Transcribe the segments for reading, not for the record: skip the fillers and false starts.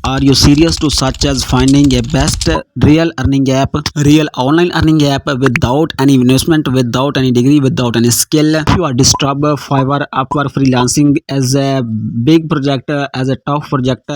Are you serious to such as finding a best real earning app, real online earning app without any investment, without any degree, without any skill? If you are disturbed, Fiverr, Upwork, freelancing as a big project, as a tough project,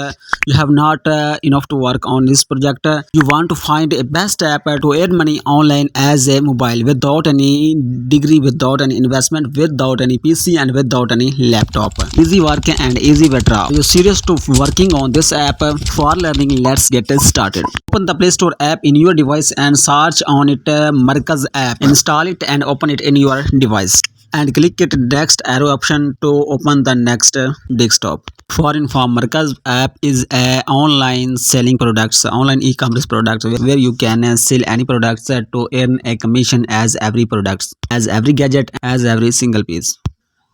you have not enough to work on this project. You want to find a best app to earn money online as a mobile without any degree, without any investment, without any PC and without any laptop. Easy work and easy withdraw. Are you serious to working on this app for learning? Let's get started. Open the Play Store app in your device and search on it Markaz app. Install it and open it in your device and click it next arrow option to open the next desktop. For inform, Markaz app is a online selling products, online e-commerce products where you can sell any products to earn a commission as every products, as every gadget, as every single piece.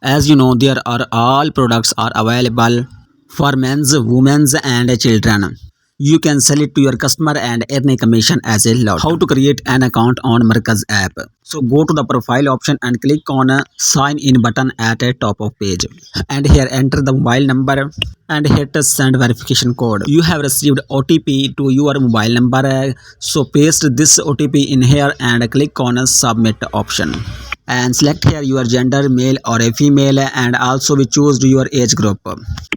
As you know, there are all products are available for men's, women's and children. You can sell it to your customer and earn a commission as a lot. How to create an account on Markaz app? So go to the profile option and click on a sign in button at the top of page. And here enter the mobile number and hit send verification code. You have received OTP to your mobile number. So paste this OTP in here and click on a submit option. And select here your gender, male or a female, and also we choose your age group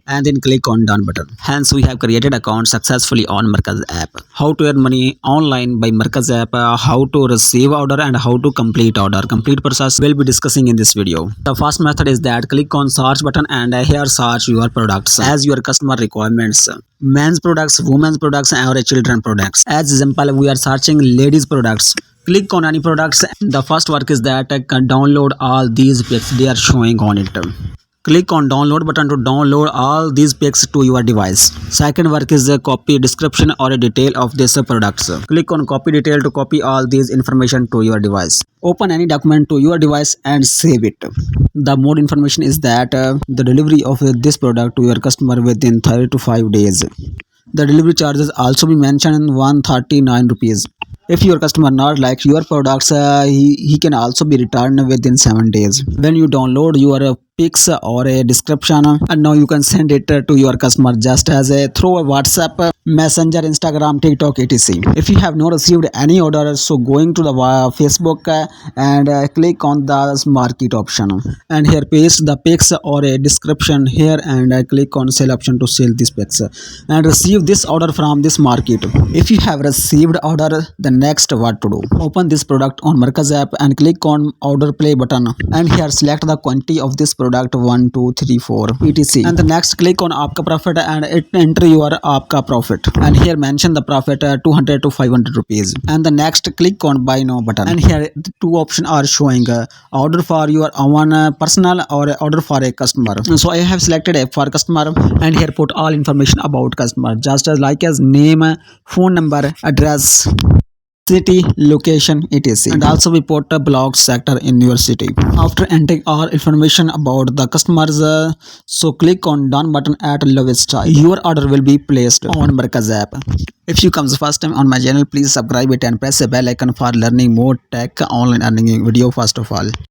and then click on done button. Hence we have created account successfully on Markaz app. How to earn money online by Markaz app, how to receive order and how to complete order. Complete process we'll be discussing in this video. The first method is that click on search button and here search your products as your customer requirements. Men's products, women's products or children products. As example, we are searching ladies products. Click on any products. The first work is that download all these pics they are showing on it. Click on download button to download all these pics to your device. Second work is a copy description or a detail of this products. Click on copy detail to copy all these information to your device. Open any document to your device and save it. The more information is that the delivery of this product to your customer within 3 to 5 days. The delivery charges also be mentioned 139 rupees. If your customer not likes your products, he can also be returned within 7 days. When you download your pics or a description, and now you can send it to your customer just as a through a WhatsApp, Messenger, Instagram, TikTok, etc. If you have not received any order, so going to the Facebook and click on the market option and here paste the pics or a description here and click on sell option to sell these pics and receive this order from this market. If you have received order, the next what to do? Open this product on Markaz app and click on order play button and here select the quantity of this product 1 2 3 4 etc. And the next click on Aapka Profit and it enter your Aapka Profit and here mention the profit 200 to 500 rupees and the next click on buy now button and here the two options are showing order for your own personal or order for a customer. So I have selected a for customer and here put all information about customer just as like as name, phone number, address, city, location, etc. And also we put a blog sector in your city. After entering all information about the customers, so click on done button at lowest time. Your order will be placed on Markaz app. If you comes first time on my channel, please subscribe it and press the bell icon for learning more tech online earning video first of all.